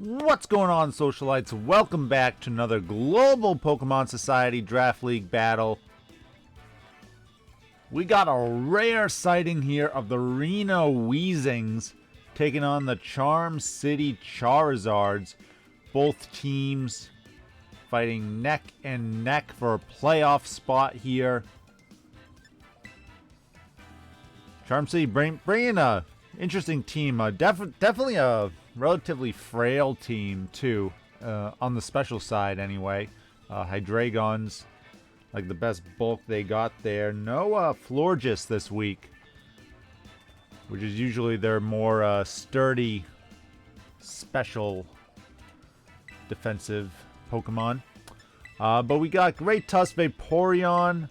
What's going on, Socialites? Welcome back to another Global Pokemon Society Draft League battle. We got a rare sighting here of the Reno Weezings taking on the Charm City Charizards. Both teams fighting neck and neck for a playoff spot here. Charm City bringing a interesting team. Definitely a relatively frail team too, on the special side anyway. Hydreigon's like the best bulk they got there. No Florges this week, which is usually their more sturdy special defensive Pokemon. But we got great Tusk, Vaporeon,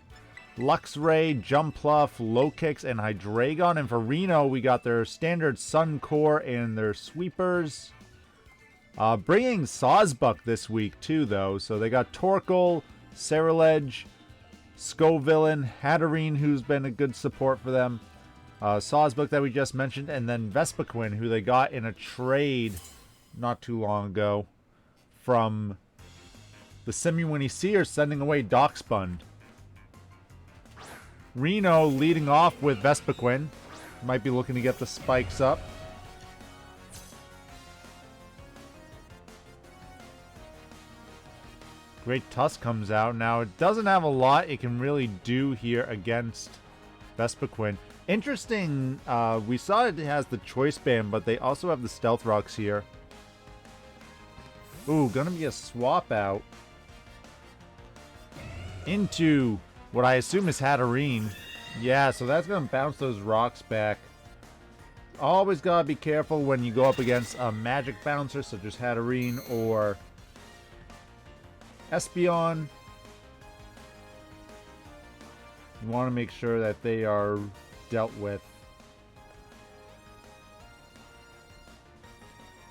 Luxray, Jumpluff, Lokix, and Hydreigon. And for Reno, we got their standard Sun Core and their Sweepers. Bringing Sawsbuck this week too, though. So they got Torkoal, Ceruledge, Scovillain, Hatterene, who's been a good support for them. Sawsbuck that we just mentioned, and then Vespiquen, who they got in a trade not too long ago from the Simuini Seer, sending away Doxbund. Reno leading off with Vespiquen. Might be looking to get the spikes up. Great Tusk comes out. Now, it doesn't have a lot it can really do here against Vespiquen. Interesting, we saw it has the Choice Band, but they also have the Stealth Rocks here. Ooh, gonna be a swap out into what I assume is Hatterene. Yeah, so that's going to bounce those rocks back. Always got to be careful when you go up against a magic bouncer such as Hatterene or Espeon. You want to make sure that they are dealt with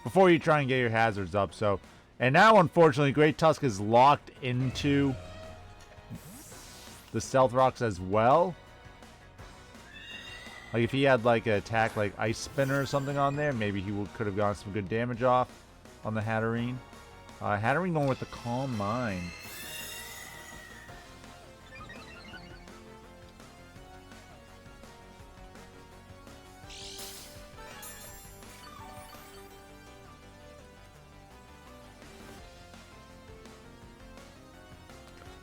before you try and get your hazards up. So, and now unfortunately Great Tusk is locked into the Stealth Rocks as well. Like if he had like an attack like Ice Spinner or something on there, maybe he could have gotten some good damage off on the Hatterene. Hatterene going with the Calm Mind.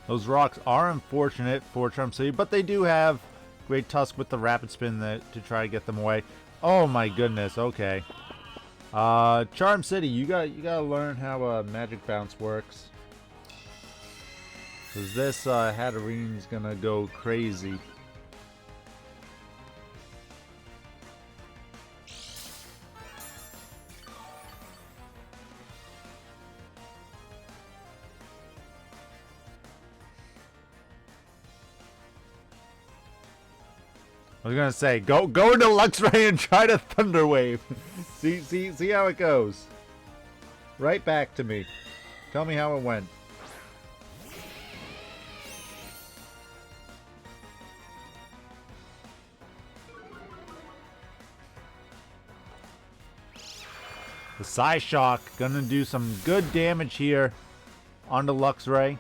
Those rocks are unfortunate for Charm City, but they do have Great Tusk with the Rapid Spin to try to get them away. Oh my goodness, okay. Charm City, you gotta learn how Magic Bounce works. Cause this Hatterene's gonna go crazy. I was gonna say, go into Luxray and try to Thunder Wave. see how it goes. Right back to me. Tell me how it went. The Psyshock gonna do some good damage here onto Luxray.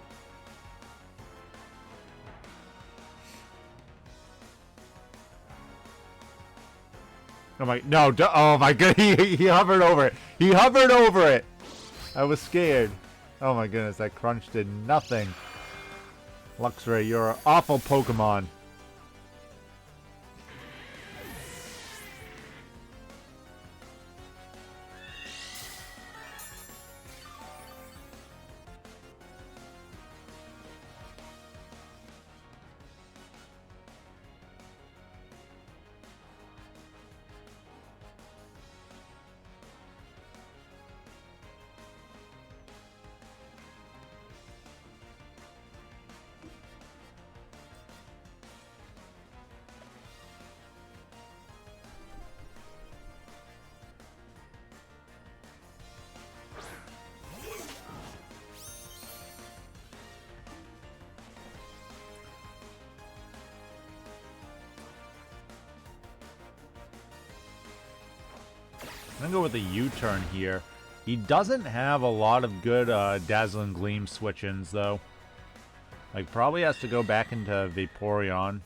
Oh my, no, oh my god, he hovered over it. He hovered over it. I was scared. Oh my goodness, that crunch did nothing. Luxray, you're an awful Pokemon. I'm gonna go with a U-turn here. He doesn't have a lot of good Dazzling Gleam switch-ins, though. Like, probably has to go back into Vaporeon.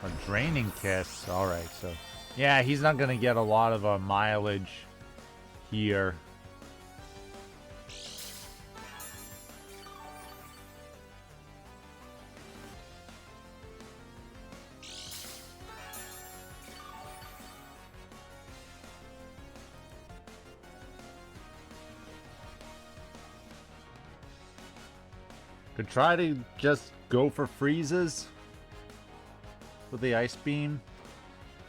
A Draining Kiss. Alright, so... yeah, he's not going to get a lot of mileage here. Could try to just go for freezes with the Ice Beam.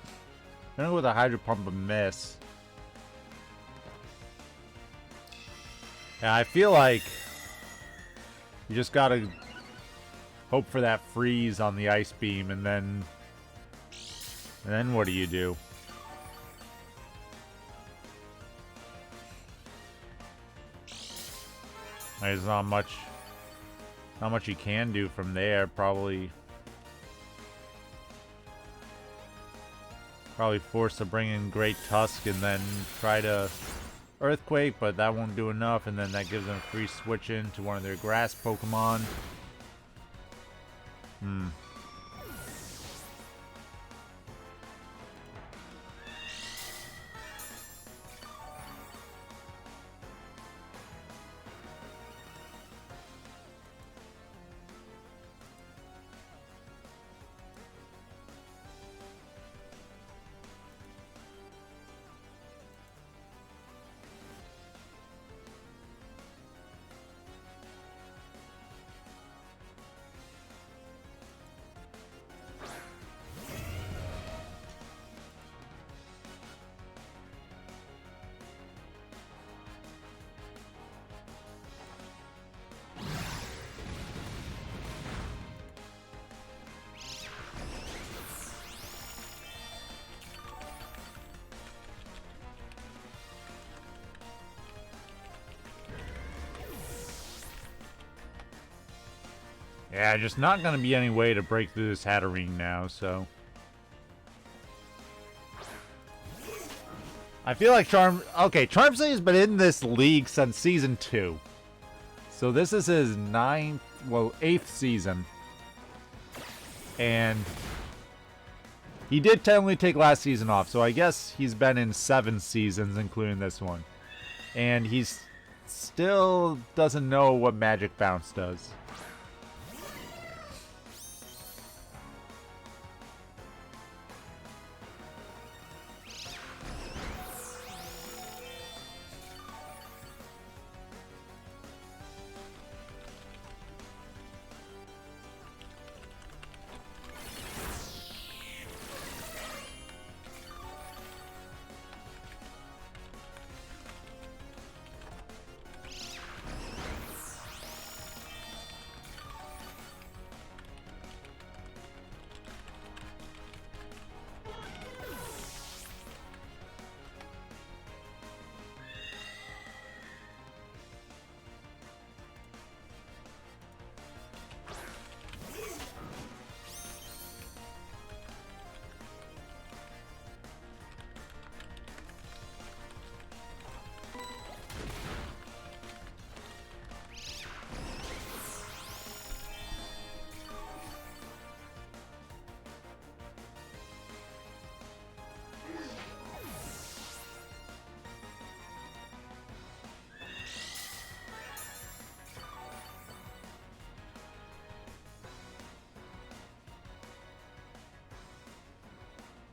I'm gonna go with a Hydro Pump and miss. Yeah, I feel like you just gotta hope for that freeze on the Ice Beam, and then what do you do? There's not much you can do from there. Probably forced to bring in Great Tusk and then try to Earthquake, but that won't do enough, and then that gives them a free switch in to one of their grass Pokemon. Yeah, just not going to be any way to break through this Hatterene now, so... I feel like Charm City has been in this league since Season 2. So this is his 8th season. And... he did technically take last season off, so I guess he's been in 7 seasons, including this one. And he's still doesn't know what Magic Bounce does.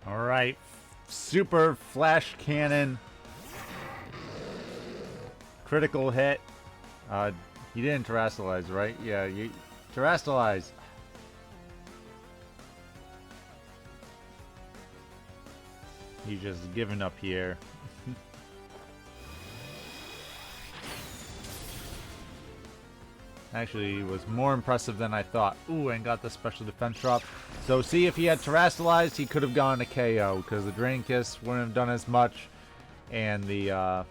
Alright, Super Flash Cannon. Critical hit. He didn't Terrastallize, right? Yeah, you Terrastallize. He's just giving up here. Actually, was more impressive than I thought. Ooh, and got the special defense drop. So, see, if he had Terrastallized, he could have gone to KO, because the Drain Kiss wouldn't have done as much. And the,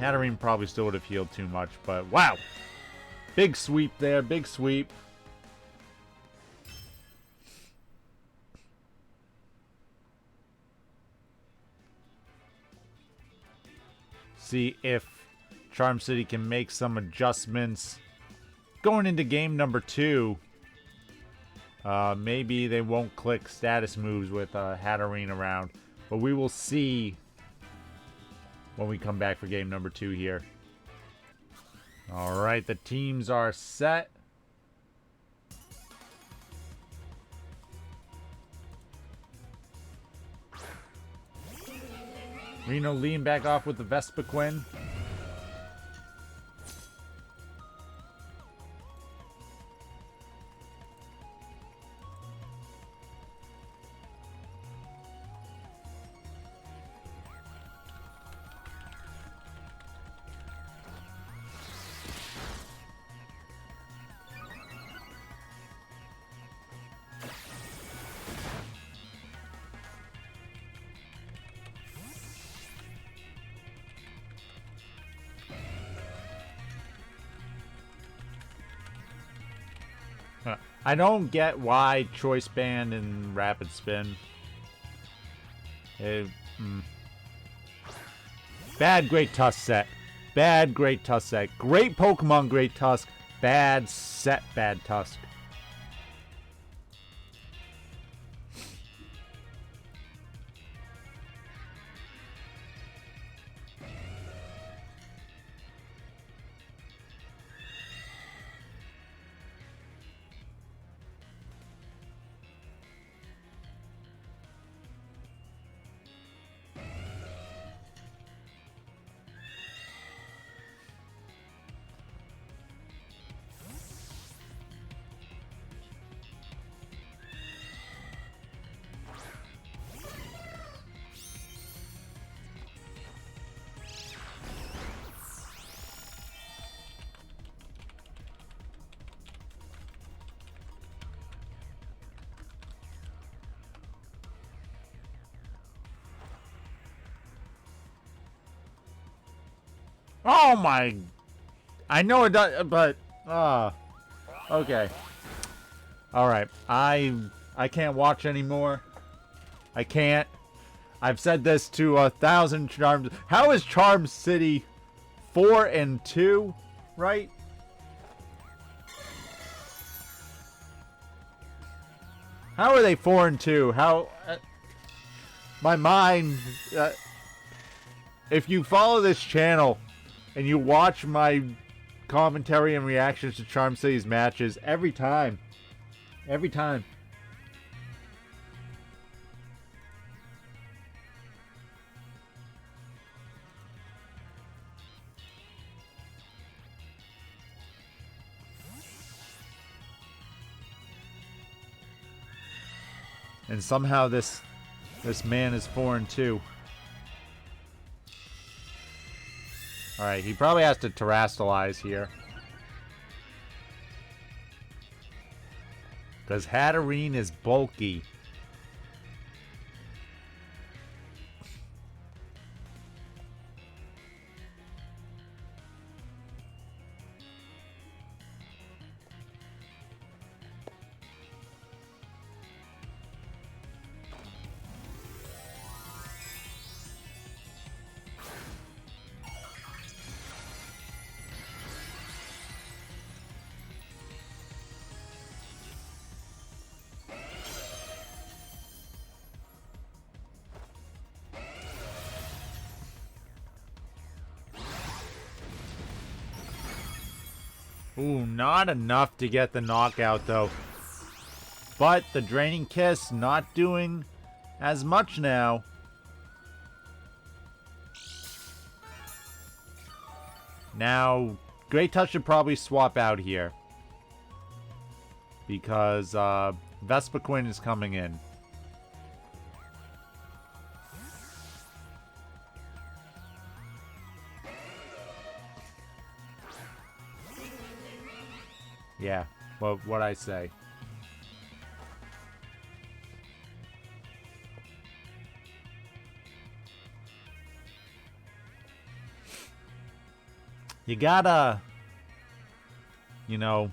Hatterene probably still would have healed too much, but wow. Big sweep there, big sweep. See if Charm City can make some adjustments. Going into game number 2, maybe they won't click status moves with Hatterene around, but we will see when we come back for game number 2 here. Alright, the teams are set. Reno leading back off with the Vespiquen. I don't get why Choice Band and Rapid Spin. Bad Great Tusk set. Bad Great Tusk set. Great Pokemon Great Tusk. Bad set Bad Tusk. Oh my... I know it does, but... okay. Alright. I can't watch anymore. I can't. I've said this to 1,000 Charms... How is Charm City 4-2? Right? How are they 4-2? How... my mind... if you follow this channel... and you watch my commentary and reactions to Charm City's matches every time. Every time. And somehow this man is 4-2. Alright, he probably has to terrestrialize here. Because Hatterene is bulky. Ooh, not enough to get the knockout, though. But the Draining Kiss not doing as much now. Now, Great Touch should probably swap out here. Because Vespiquen is coming in. Yeah, well, what I say. You gotta, you know,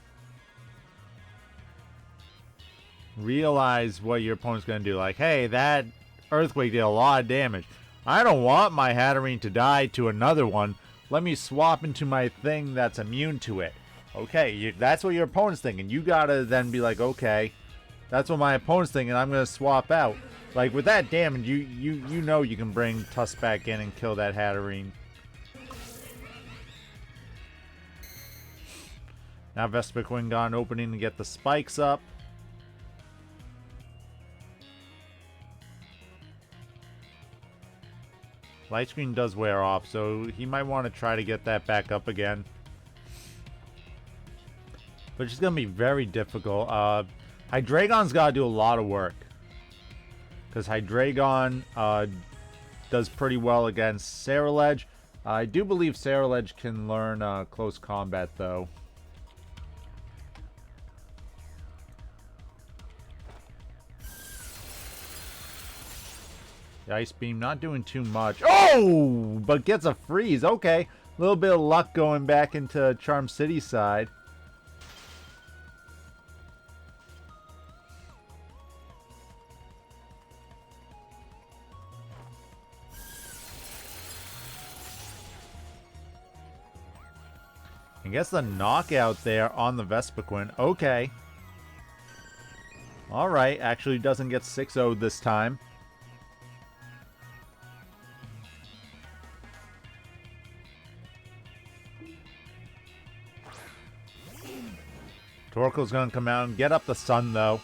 realize what your opponent's gonna do. Like, hey, that Earthquake did a lot of damage. I don't want my Hatterene to die to another one. Let me swap into my thing that's immune to it. Okay, that's what your opponent's thinking. You gotta then be like, okay, that's what my opponent's thinking. I'm gonna swap out. Like with that damage, you know you can bring Tusk back in and kill that Hatterene. Now Vespiquen got an opening to get the spikes up. Light screen does wear off, so he might want to try to get that back up again. But it's going to be very difficult. Hydreigon's got to do a lot of work. Because Hydreigon does pretty well against Ceruledge. I do believe Ceruledge can learn close combat, though. The Ice Beam not doing too much. Oh! But gets a freeze. Okay. A little bit of luck going back into Charm City side. I guess the knockout there on the Vespiquen. Okay. Alright. Actually doesn't get 6-0'd this time. Torkoal's going to come out and get up the sun, though.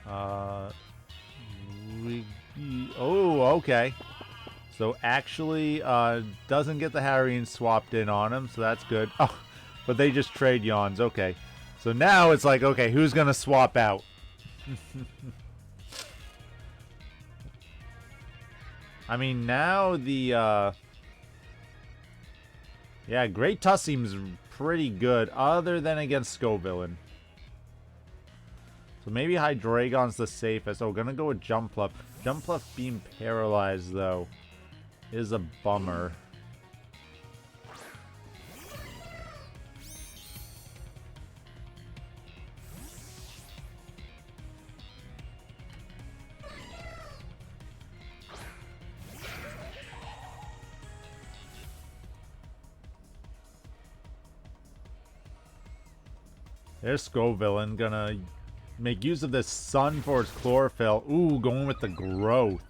Oh, okay. So actually doesn't get the Hatterene swapped in on him, so that's good. Oh, but they just trade yawns. Okay. So now it's like, okay, who's going to swap out? I mean, now the... yeah, Great Tusk seems pretty good, other than against Scovillain. So maybe Hydreigon's the safest. Oh, gonna go with Jumpluff. Jumpluff being paralyzed, though, is a bummer. There's Scovillain, gonna make use of this sun for its chlorophyll. Ooh, going with the growth.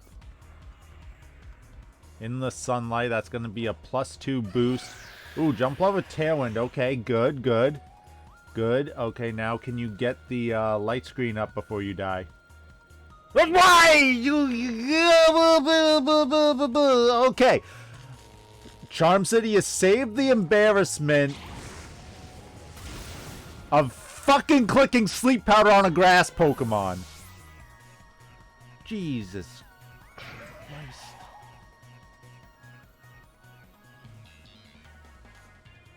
In the sunlight, that's gonna be a +2 boost. Ooh, Jumpluff with Tailwind. Okay, good, good. Good. Okay, now can you get the light screen up before you die? Why? Okay. Charm City has saved the embarrassment of fucking clicking Sleep Powder on a grass Pokemon. Jesus Christ.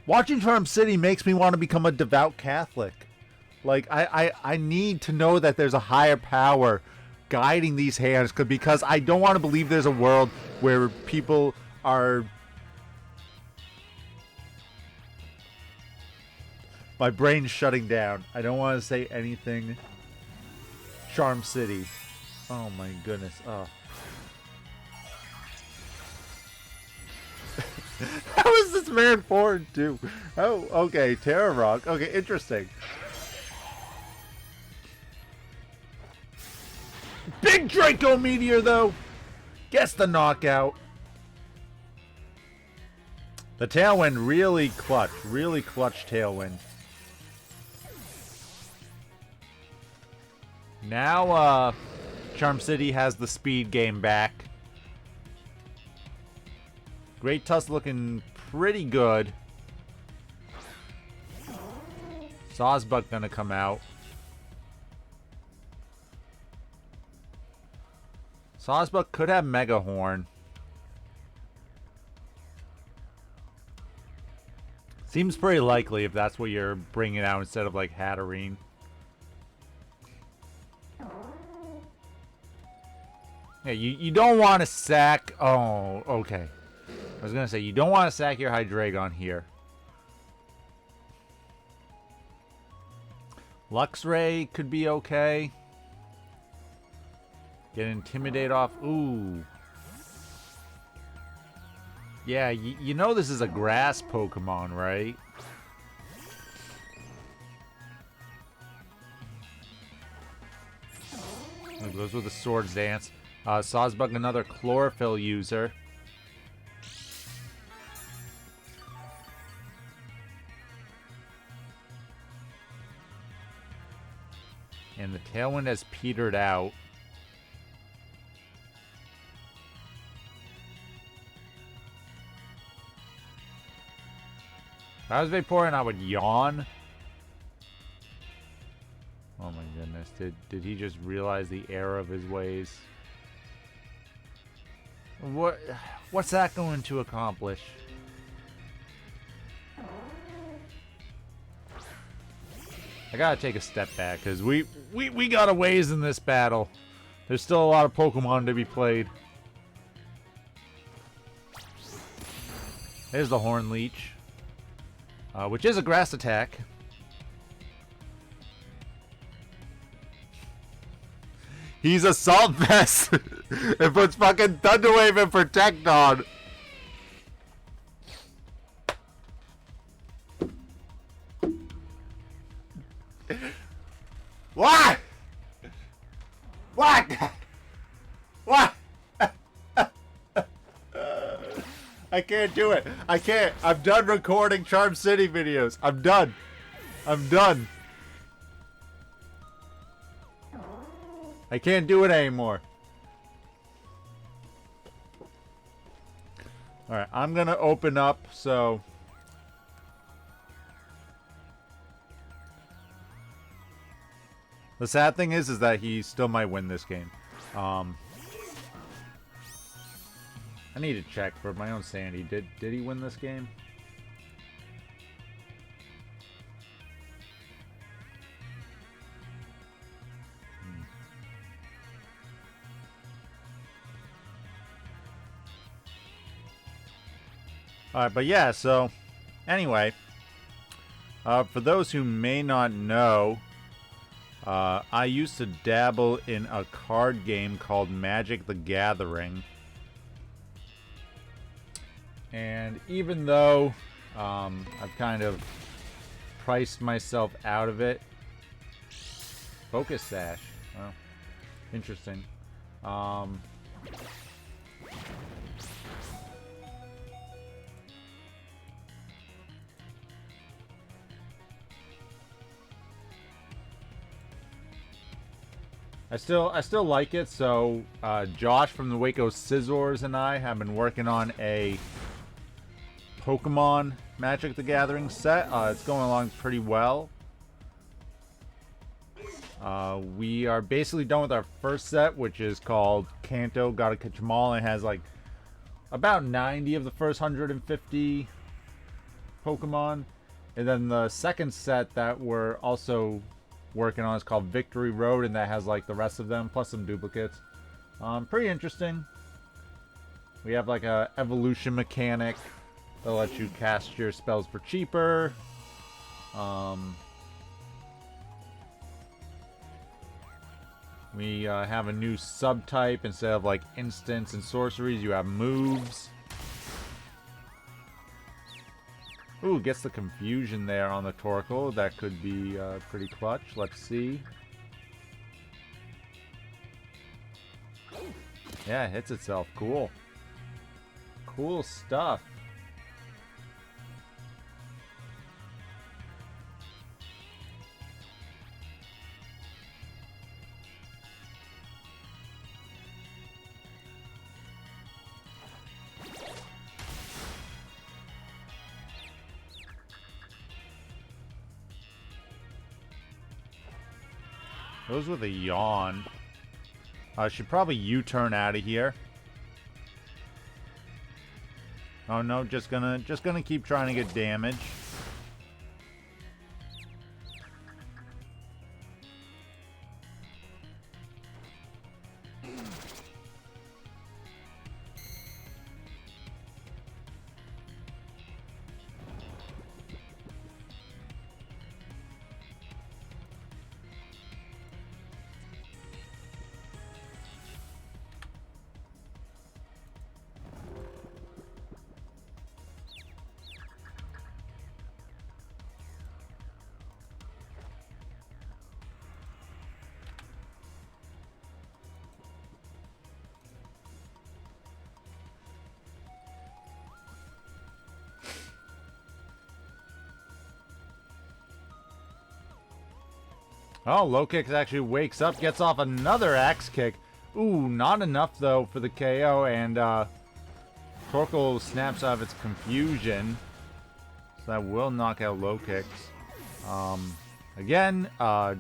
Watching Charm City makes me want to become a devout Catholic. Like, I need to know that there's a higher power guiding these hands, because I don't want to believe there's a world where people are... My brain's shutting down. I don't want to say anything. Charm City. Oh my goodness. Oh. How is this man 4-2? Oh, okay. Terra Rock. Okay, interesting. Big Draco Meteor, though. Gets the knockout. The Tailwind really clutch. Really clutch Tailwind. Now, Charm City has the speed game back. Great Tusk looking pretty good. Sawsbuck gonna come out. Sawsbuck could have Mega Horn. Seems pretty likely if that's what you're bringing out instead of like Hatterene. Yeah, you don't want to sack... Oh, okay. I was going to say, you don't want to sack your Hydreigon here. Luxray could be okay. Get Intimidate off. Ooh. Yeah, you know this is a grass Pokemon, right? Those were the Swords Dance. Sawsbuck, another Chlorophyll user. And the Tailwind has petered out. If I was Vaporeon, I would yawn. Oh my goodness. Did he just realize the error of his ways? What's that going to accomplish? I gotta take a step back, because we got a ways in this battle. There's still a lot of Pokemon to be played. There's the Horn Leech. Which is a grass attack. He's Assault Vest. It puts fucking Thunder Wave and Protect on. What? What? What? I can't do it. I can't. I'm done recording Charm City videos. I'm done. I'm done. I can't do it anymore. Alright, I'm gonna open up, so... The sad thing is that he still might win this game. I need to check for my own sanity. Did he win this game? Alright, but yeah, so anyway, for those who may not know, I used to dabble in a card game called Magic the Gathering. And even though I've kind of priced myself out of it, Focus Sash, well, interesting. I still like it. So Josh from the Waco Scissors and I have been working on a Pokemon Magic the Gathering set. It's going along pretty well. We are basically done with our first set, which is called Kanto Gotta Catch 'Em All. And it has like about 90 of the first 150 Pokemon. And then the second set that we're also working on is called Victory Road, and that has like the rest of them plus some duplicates. Pretty interesting. We have like a evolution mechanic that lets you cast your spells for cheaper. We have a new subtype. Instead of like instants and sorceries, you have moves. Ooh, gets the confusion there on the Torkoal. That could be pretty clutch. Let's see. Yeah, it hits itself. Cool. Cool stuff. Those with a yawn. I should probably U-turn out of here. Oh no, just gonna keep trying to get damage. Oh, Lokix actually wakes up, gets off another axe kick. Ooh, not enough though for the KO, and Torkoal snaps out of its confusion. So that will knock out Lokix. Again,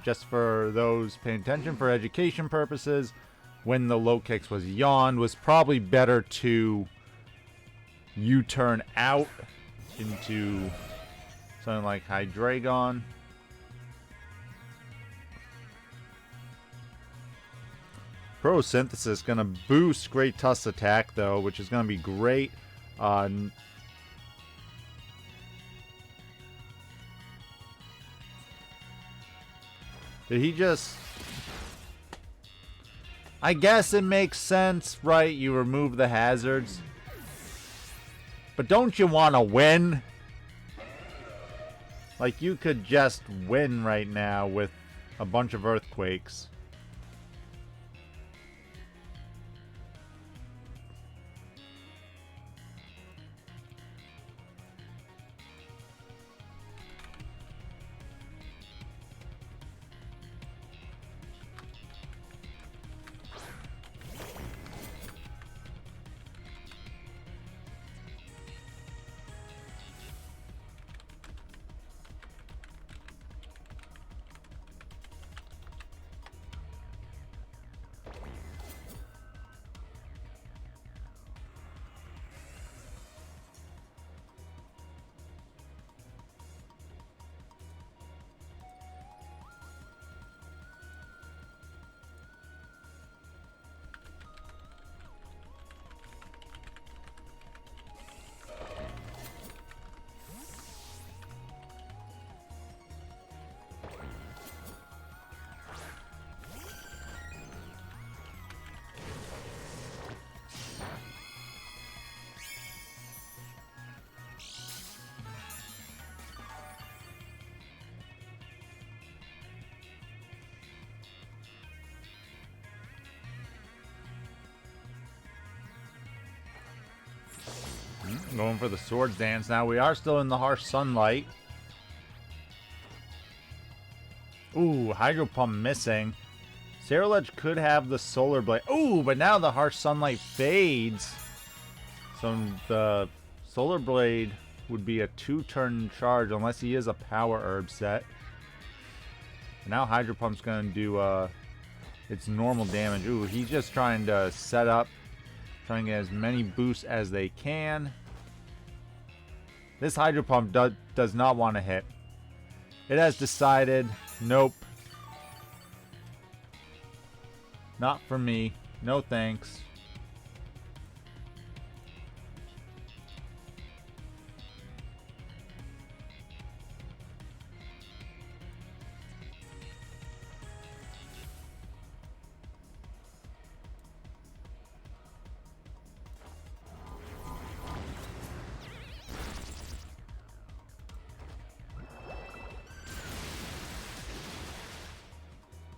just for those paying attention for education purposes, when the Lokix was yawned, was probably better to U-turn out into something like Hydreigon. Photosynthesis going to boost Great Tusk's attack, though, which is going to be great. Did he just... I guess it makes sense, right? You remove the hazards. But don't you want to win? Like, you could just win right now with a bunch of earthquakes. Going for the Swords Dance now. We are still in the harsh sunlight. Ooh, Hydro Pump missing. Ceruledge could have the Solar Blade. Ooh, but now the harsh sunlight fades. So the Solar Blade would be a 2-turn charge unless he is a Power Herb set. Now Hydro Pump's going to do its normal damage. Ooh, he's just trying to set up, trying to get as many boosts as they can. This Hydro Pump does not want to hit. It has decided, nope. Not for me. No thanks.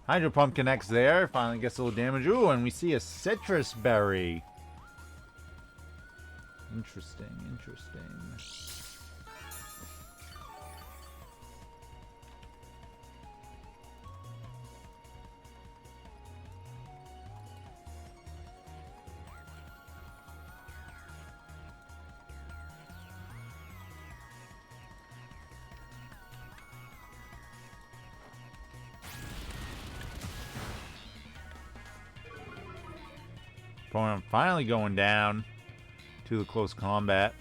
Hydro Pump connects there. Finally gets a little damage. Ooh, and we see a Citrus Berry. Interesting, interesting. Pokémon finally going down to the close combat.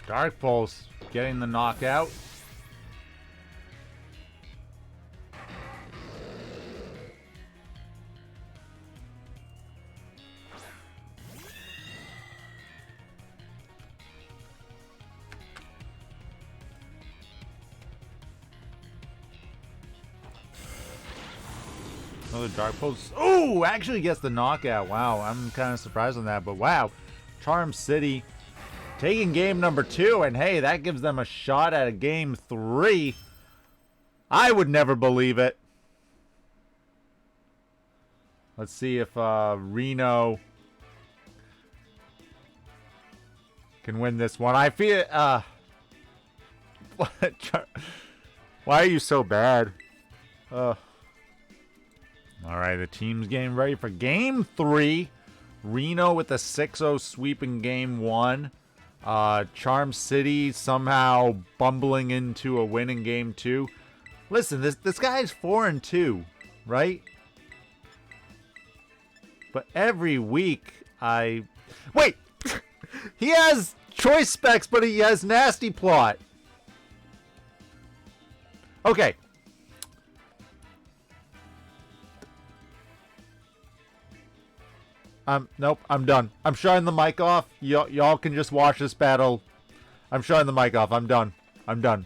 Dark Pulse getting the knockout. another Dark Pulse. Oh, actually gets the knockout. Wow, I'm kind of surprised on that. But wow, Charm City taking game number 2. And hey, that gives them a shot at a game 3. I would never believe it. Let's see if Reno can win this one. I feel... why are you so bad? Alright, the team's getting ready for game 3. Reno with a 6-0 sweep in game 1. Charm City somehow bumbling into a win in game 2. Listen, this guy's 4-2, right? But every week wait! He has choice specs, but he has nasty plot. Okay. Nope, I'm done. I'm shutting the mic off. Y'all can just watch this battle. I'm shutting the mic off. I'm done. I'm done.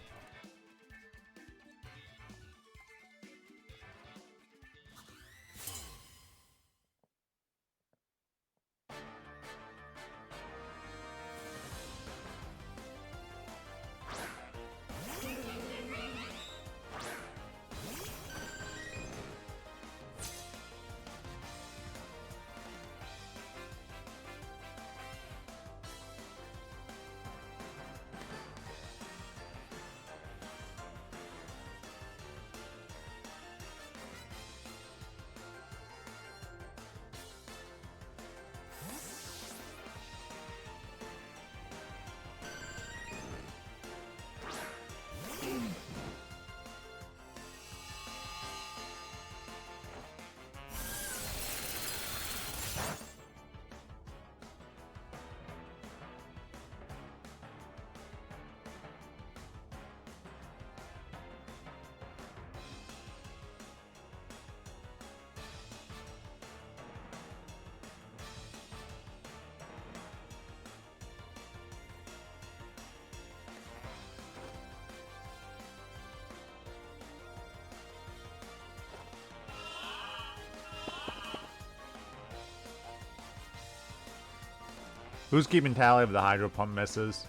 Who's keeping tally of the Hydro Pump misses?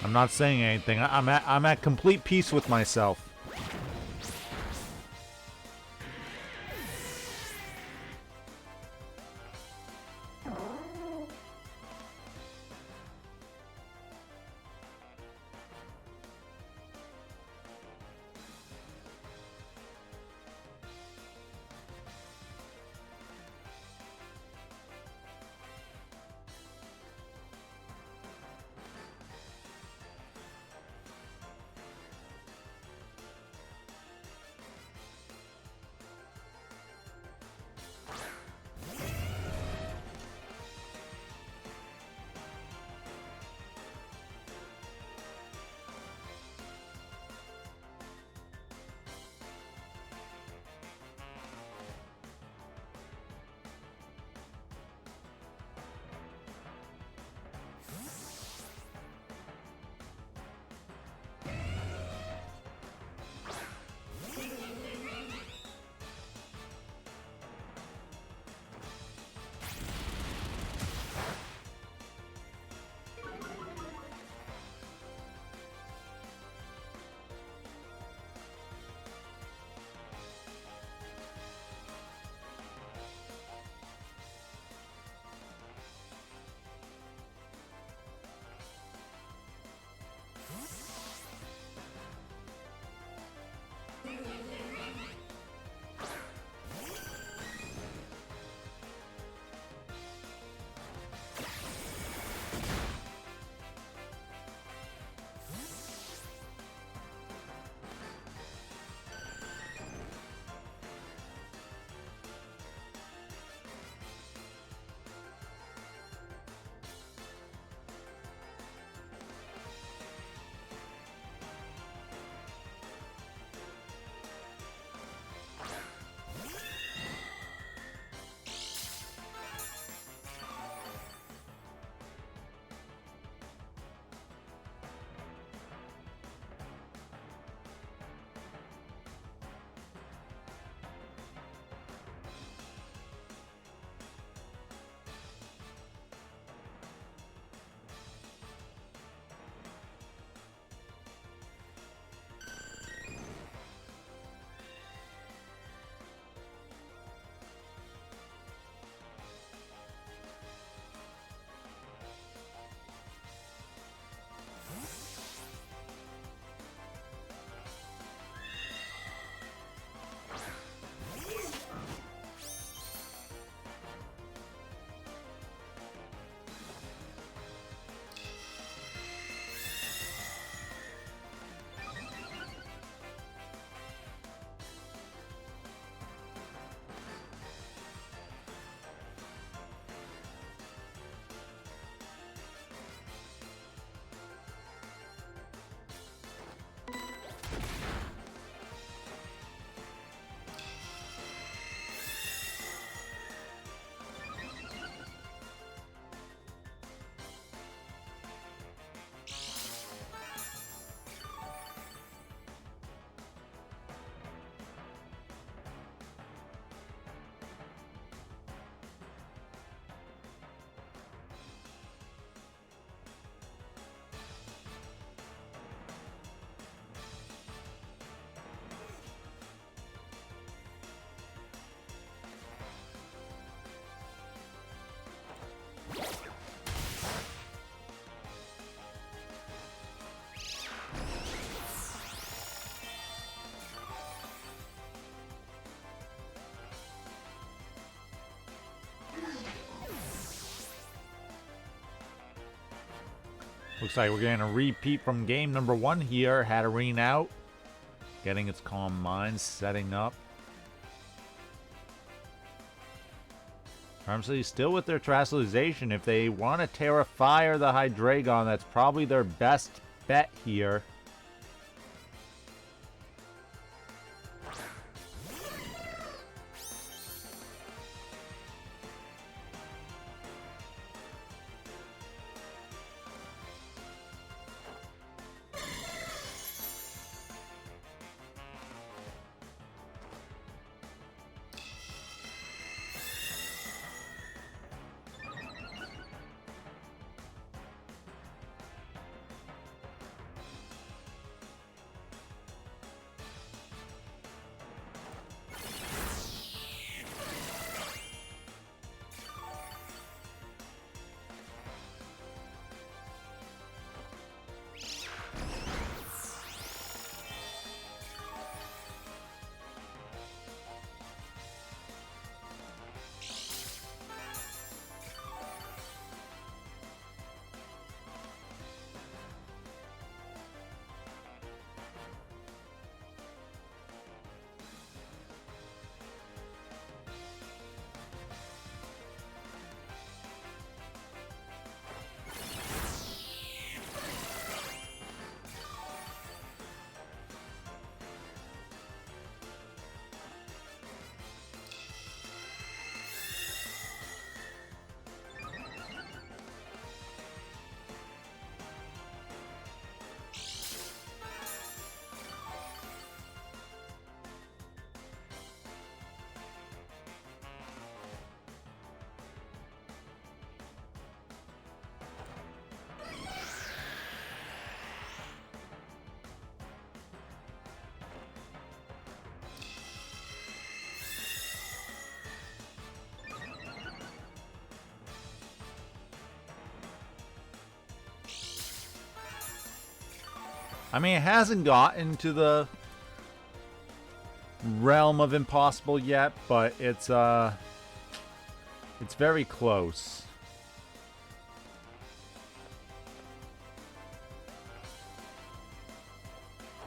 I'm not saying anything. I'm at complete peace with myself. Looks like we're getting a repeat from game number 1 here. Hatterene out. Getting its calm mind, setting up. Charm City still with their Terastallization. If they want to Terra Fire the Hydreigon, that's probably their best bet here. I mean, it hasn't gotten to the realm of impossible yet, but it's very close.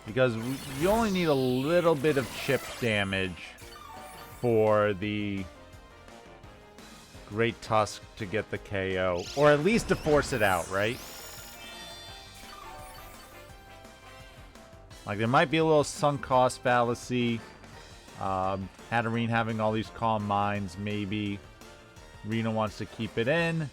Because you only need a little bit of chip damage for the Great Tusk to get the KO. Or at least to force it out, right? Like, there might be a little sunk cost fallacy. Hatterene having all these calm minds, maybe. Reno wants to keep it in.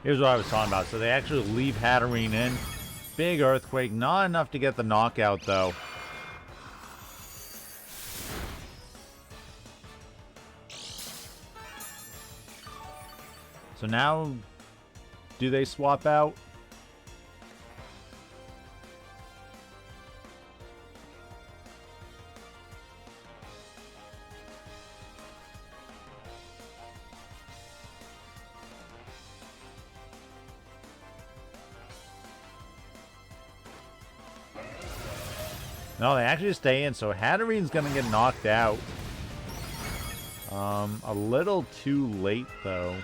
Here's what I was talking about. So they actually leave Hatterene in. Big Earthquake. Not enough to get the knockout, though. So now, do they swap out? No, they actually stay in, so Hatterene's gonna get knocked out. A little too late, though.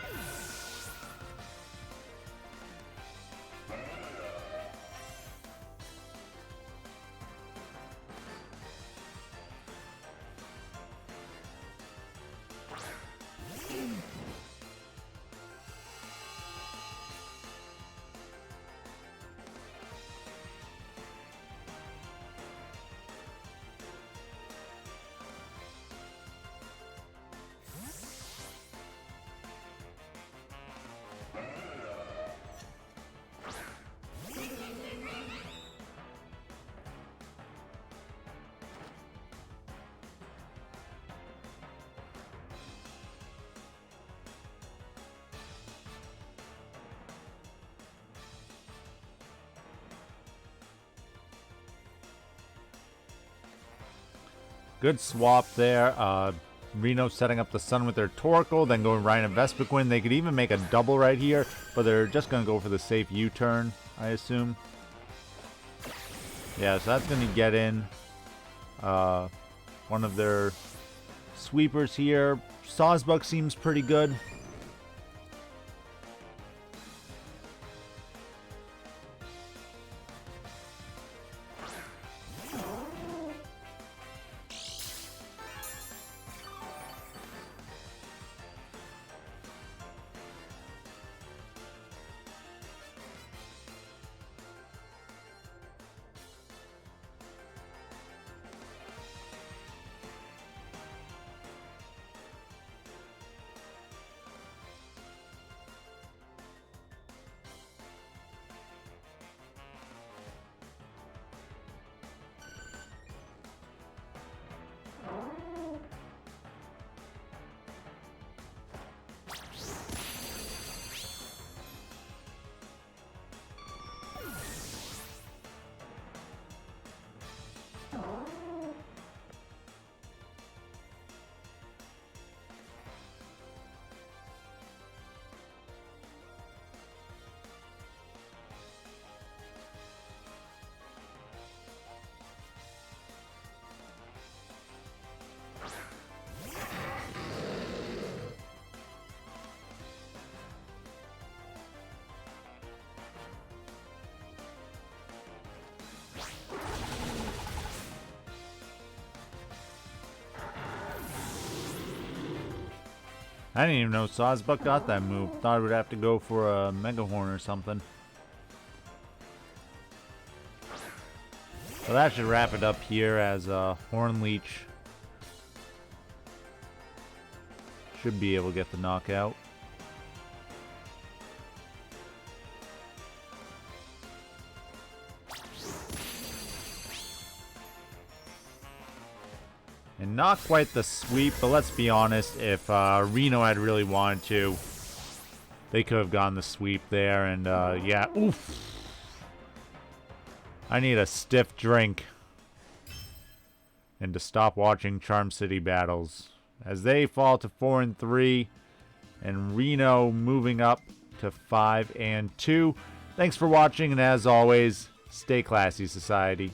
Good swap there. Reno setting up the sun with their Torkoal, then going right into Vespiquen. They could even make a double right here, but they're just going to go for the safe U-turn, I assume. Yeah, so that's going to get in one of their sweepers here. Sawsbuck seems pretty good. I didn't even know Sawsbuck got that move. Thought it would have to go for a Mega Horn or something. So that should wrap it up here as Horn Leech should be able to get the knockout. And not quite the sweep, but let's be honest, if Reno had really wanted to, they could have gotten the sweep there, and yeah, oof. I need a stiff drink. And to stop watching Charm City battles. As they fall to 4-3, and Reno moving up to 5-2. Thanks for watching, and as always, stay classy, society.